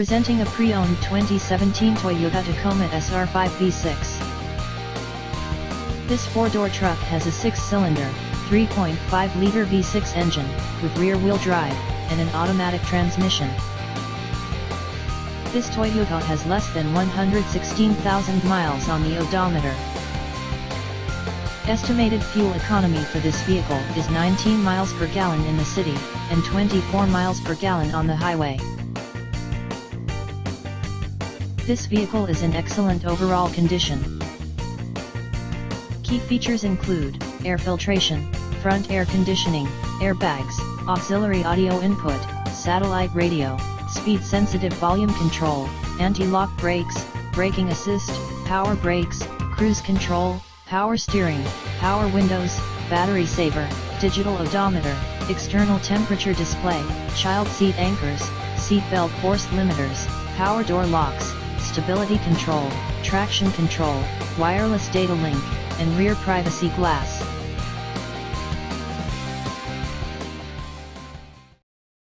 Presenting a pre-owned 2017 Toyota Tacoma SR5 V6. This four-door truck has a six-cylinder, 3.5-liter V6 engine, with rear-wheel drive, and an automatic transmission. This Toyota has less than 116,000 miles on the odometer. Estimated fuel economy for this vehicle is 19 miles per gallon in the city, and 24 miles per gallon on the highway. This vehicle is in excellent overall condition. Key features include air filtration, front air conditioning, airbags, auxiliary audio input, satellite radio, speed-sensitive volume control, anti-lock brakes, braking assist, power brakes, cruise control, power steering, power windows, battery saver, digital odometer, external temperature display, child seat anchors, seat belt force limiters, power door locks, stability control, traction control, wireless data link, and rear privacy glass.